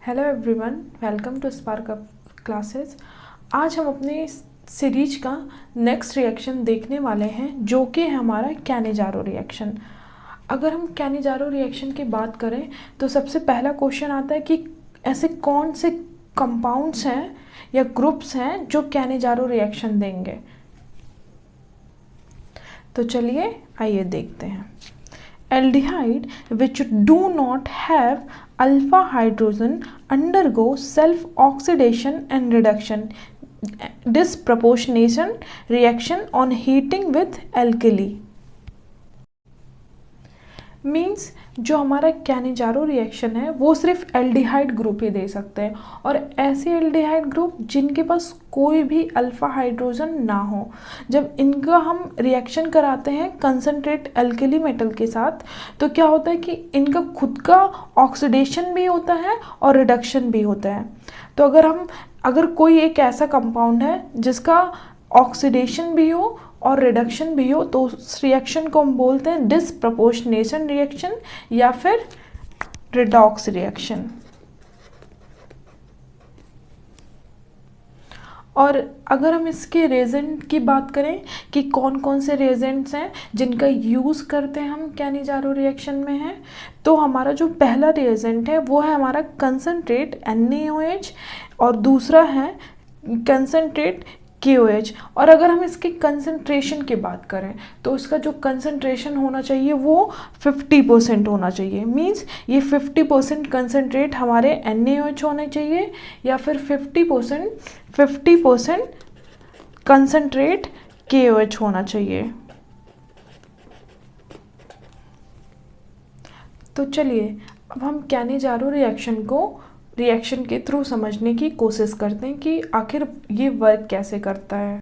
Hello everyone, welcome to Spark Up Classes. आज हम अपने सीरीज का नेक्स्ट रिएक्शन देखने वाले हैं जो कि है हमारा कैनिजारो रिएक्शन। अगर हम कैनिजारो रिएक्शन की बात करें तो सबसे पहला क्वेश्चन आता है कि ऐसे कौन से कंपाउंड्स हैं या ग्रुप्स हैं जो कैनिजारो रिएक्शन देंगे। तो चलिए आइए देखते हैं। Aldehyde which do not have alpha hydrogen undergo self oxidation and reduction disproportionation reaction on heating with alkali। Means जो हमारा कैनिजारो रिएक्शन है वो सिर्फ एल्डिहाइड ग्रुप ही दे सकते हैं, और ऐसे एल्डिहाइड ग्रुप जिनके पास कोई भी अल्फा हाइड्रोजन ना हो। जब इनका हम रिएक्शन कराते हैं कंसनट्रेट एल्कली मेटल के साथ तो क्या होता है कि इनका खुद का ऑक्सीडेशन भी होता है और रिडक्शन भी होता है। तो अगर कोई एक ऐसा कंपाउंड है जिसका ऑक्सीडेशन भी हो और रिडक्शन भी हो तो उस रिएक्शन को हम बोलते हैं डिसप्रपोर्शनेशन रिएक्शन या फिर रिडॉक्स रिएक्शन। और अगर हम इसके रेजेंट की बात करें कि कौन कौन से रेजेंट्स हैं जिनका यूज़ करते हैं हम कैनिजारो रिएक्शन में हैं, तो हमारा जो पहला रेजेंट है वो है हमारा कंसनट्रेट NaOH और दूसरा है कंसनट्रेट KOH। और अगर हम इसके कंसंट्रेशन की बात करें तो इसका जो कंसंट्रेशन होना चाहिए वो 50% होना चाहिए। मींस ये 50% कंसंट्रेट हमारे NaOH होने चाहिए या फिर 50% कंसंट्रेट KOH होना चाहिए। तो चलिए अब हम कैनिजारो रिएक्शन के थ्रू समझने की कोशिश करते हैं कि आखिर ये वर्क कैसे करता है।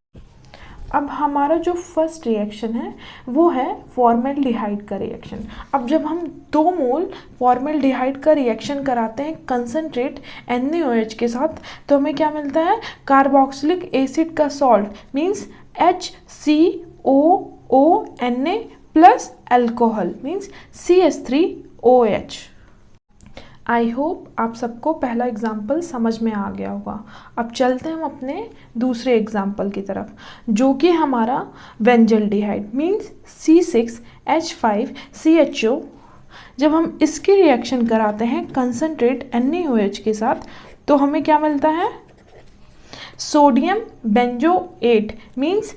अब हमारा जो फर्स्ट रिएक्शन है वो है फॉर्मेल्डिहाइड का रिएक्शन। अब जब हम 2 मोल फॉर्मेल्डिहाइड का रिएक्शन कराते हैं कंसनट्रेट NaOH के साथ तो हमें क्या मिलता है, कार्बोक्सिलिक एसिड का salt means HCOONA plus alcohol means CH3OH। I hope आप सबको पहला एग्जाम्पल समझ में आ गया होगा। अब चलते हैं हम अपने दूसरे एग्जाम्पल की तरफ जो कि हमारा वेंजल्डिहाइड मीन्स C6H5CHO। जब हम इसकी रिएक्शन कराते हैं कंसनट्रेट NaOH के साथ तो हमें क्या मिलता है, sodium benzoate means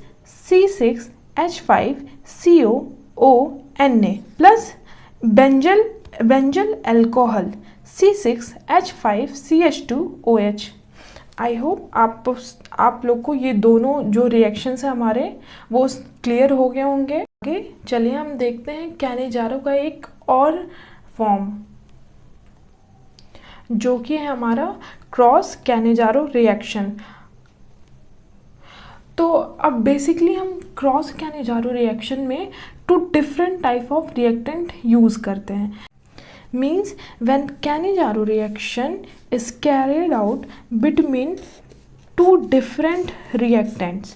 C6H5COONA plus benzyl alcohol C6H5CH2OH। I hope आप लोग को ये दोनों जो रिएक्शंस हैं हमारे वो क्लियर हो गए होंगे। आगे चलिए हम देखते हैं कैनिजारो का एक और फॉर्म जो कि है हमारा क्रॉस कैनिजारो रिएक्शन। तो अब बेसिकली हम क्रॉस कैनिजारो रिएक्शन में 2 different type of reactant use करते हैं। Means when Cannizzaro reaction is carried out between 2 different reactants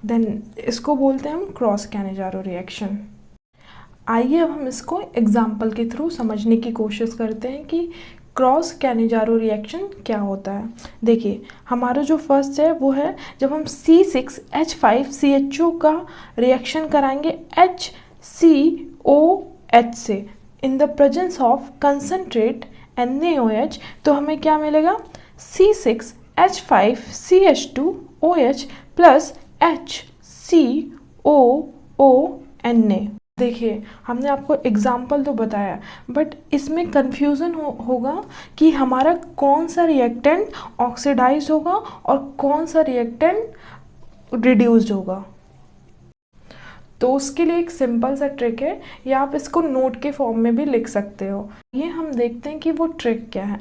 then इसको बोलते हैं हम क्रॉस कैनिजारो रिएक्शन। आइए अब हम इसको एग्जाम्पल के थ्रू समझने की कोशिश करते हैं कि क्रॉस कैनिजारो रिएक्शन क्या होता है। देखिए हमारा जो फर्स्ट है वो है जब हम C6H5CHO का रिएक्शन कराएंगे HCOH से in the presence of concentrate NaOH तो हमें क्या मिलेगा, C6H5CH2OH प्लस HCOONA। देखिए हमने आपको एग्जाम्पल तो बताया बट इसमें कन्फ्यूज़न होगा कि हमारा कौन सा रिएक्टेंट ऑक्सीडाइज होगा और कौन सा रिएक्टेंट रिड्यूस्ड होगा। तो उसके लिए एक सिंपल सा ट्रिक है या आप इसको नोट के फॉर्म में भी लिख सकते हो। ये हम देखते हैं कि वो ट्रिक क्या है।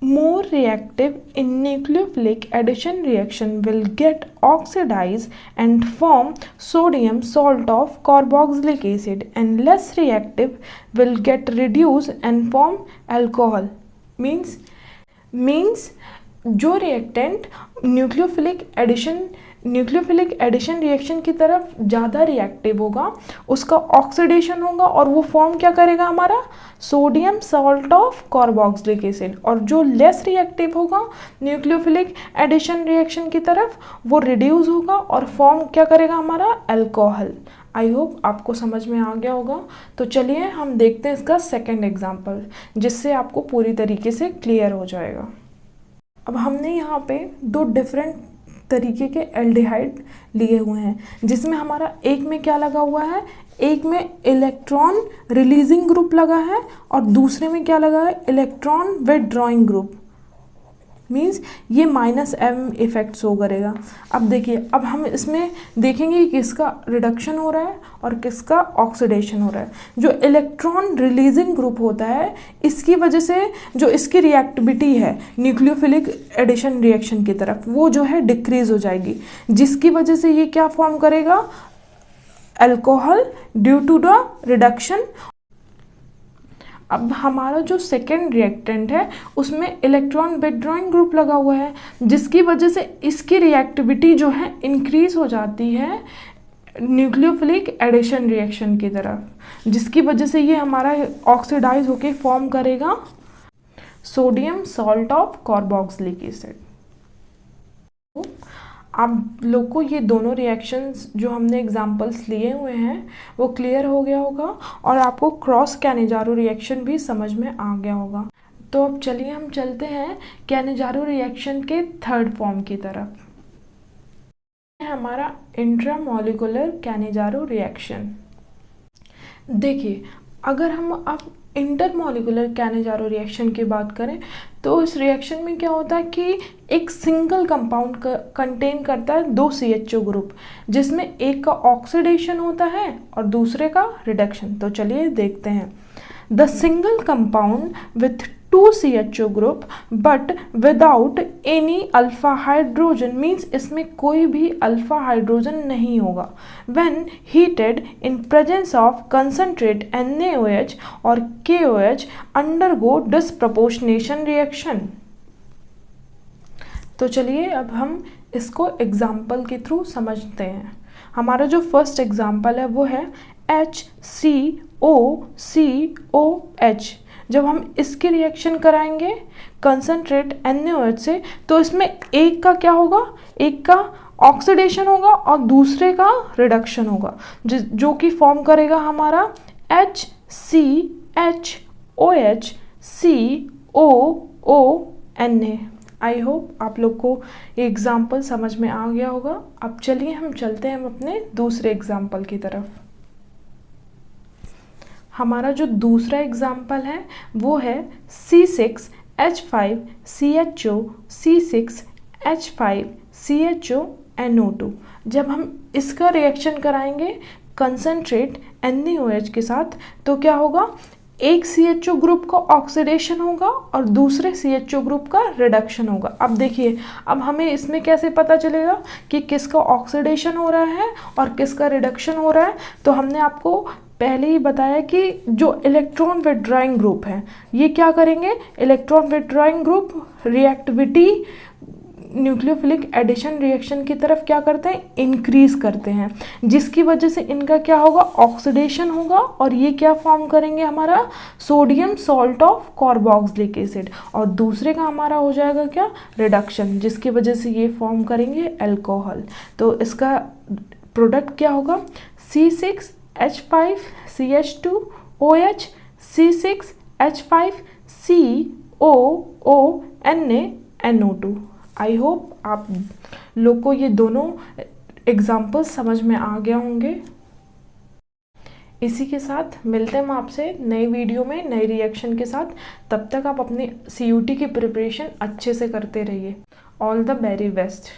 More reactive in nucleophilic addition reaction will get oxidize and form sodium salt of carboxylic acid and less reactive will get reduce and form alcohol. Means जो reactant nucleophilic addition nucleophilic addition reaction की तरफ ज़्यादा reactive होगा, उसका oxidation होगा और वो form क्या करेगा हमारा sodium salt of carboxylic acid. और जो लेस रिएक्टिव होगा न्यूक्लियोफिलिक एडिशन रिएक्शन की तरफ वो रिड्यूस होगा और फॉर्म क्या करेगा हमारा अल्कोहल। आई होप आपको समझ में आ गया होगा। तो चलिए हम देखते हैं इसका सेकेंड एग्जाम्पल, जिससे आपको पूरी तरीके से क्लियर हो जाएगा। अब हमने यहाँ पे दो डिफरेंट तरीके के एल्डिहाइड लिए हुए हैं, जिसमें हमारा एक में क्या लगा हुआ है, एक में इलेक्ट्रॉन रिलीजिंग ग्रुप लगा है और दूसरे में क्या लगा है, इलेक्ट्रॉन विथड्रॉइंग ग्रुप। मीन्स ये -m इफेक्ट शो करेगा। अब देखिए, अब हम इसमें देखेंगे कि किसका रिडक्शन हो रहा है और किसका ऑक्सीडेशन हो रहा है। जो इलेक्ट्रॉन रिलीजिंग ग्रुप होता है, इसकी वजह से जो इसकी रिएक्टिविटी है न्यूक्लियोफिलिक एडिशन रिएक्शन की तरफ, वो जो है डिक्रीज हो जाएगी, जिसकी वजह से ये क्या फॉर्म करेगा, alcohol due to the reduction. अब हमारा जो सेकेंड रिएक्टेंट है उसमें इलेक्ट्रॉन विथड्रॉइंग ग्रुप लगा हुआ है, जिसकी वजह से इसकी रिएक्टिविटी जो है इंक्रीज हो जाती है न्यूक्लियोफिलिक एडिशन रिएक्शन की तरफ, जिसकी वजह से ये हमारा ऑक्सीडाइज होके फॉर्म करेगा sodium salt of carboxylic acid. आप लोग को ये दोनों रिएक्शंस जो हमने एग्जांपल्स लिए हुए हैं वो क्लियर हो गया होगा और आपको क्रॉस कैनिजारो रिएक्शन भी समझ में आ गया होगा। तो अब चलिए हम चलते हैं कैनिजारो रिएक्शन के थर्ड फॉर्म की तरफ। हमारा इंट्रामॉलिक्यूलर कैनिजारो रिएक्शन। देखिए, अगर हम अब इंटरमॉलिक्यूलर कैनिजारो रिएक्शन की बात करें तो इस रिएक्शन में क्या होता है कि एक सिंगल कंपाउंड कंटेन करता है दो CHO ग्रुप, जिसमें एक का ऑक्सीडेशन होता है और दूसरे का रिडक्शन। तो चलिए देखते हैं। The single compound with 2 CHO group but without any alpha hydrogen, means इसमें कोई भी अल्फा हाइड्रोजन नहीं होगा। When heated in presence of concentrate NaOH और KOH अंडरगो डिस्प्रपोर्शनेशन रिएक्शन। तो चलिए अब हम इसको एग्जाम्पल के थ्रू समझते हैं। हमारा जो फर्स्ट एग्जाम्पल है वो है HCOCOH। जब हम इसकी रिएक्शन कराएंगे कंसंट्रेट NaOH से, तो इसमें एक का क्या होगा, एक का ऑक्सीडेशन होगा और दूसरे का रिडक्शन होगा, जो कि फॉर्म करेगा हमारा HCHOHCOONA। आई होप आप लोग को ये एग्जाम्पल समझ में आ गया होगा। अब चलिए हम चलते हैं अपने दूसरे एग्जाम्पल की तरफ। हमारा जो दूसरा एग्जाम्पल है वो है C6H5CHO C6H5CHO NO2। जब हम इसका रिएक्शन कराएंगे कंसंट्रेट NaOH के साथ, तो क्या होगा, एक CHO ग्रुप का ऑक्सीडेशन होगा और दूसरे CHO ग्रुप का रिडक्शन होगा। अब देखिए, अब हमें इसमें कैसे पता चलेगा कि किसका ऑक्सीडेशन हो रहा है और किसका रिडक्शन हो रहा है। तो हमने आपको पहले ही बताया कि जो इलेक्ट्रॉन विथड्रॉइंग ग्रुप है ये क्या करेंगे, electron withdrawing group reactivity nucleophilic addition reaction की तरफ क्या करते हैं, इंक्रीज करते हैं, जिसकी वजह से इनका क्या होगा, ऑक्सीडेशन होगा और ये क्या फॉर्म करेंगे हमारा sodium salt of carboxylic acid, और दूसरे का हमारा हो जाएगा क्या, रिडक्शन, जिसकी वजह से ये फॉर्म करेंगे अल्कोहल। तो इसका प्रोडक्ट क्या होगा, C6H5CH2OH C6H5COONA आई होप आप लोग को ये दोनों एग्जाम्पल्स समझ में आ गया होंगे। इसी के साथ मिलते हैं हम आपसे नई वीडियो में नई रिएक्शन के साथ। तब तक आप अपनी CUT की प्रिपरेशन अच्छे से करते रहिए। All the very best.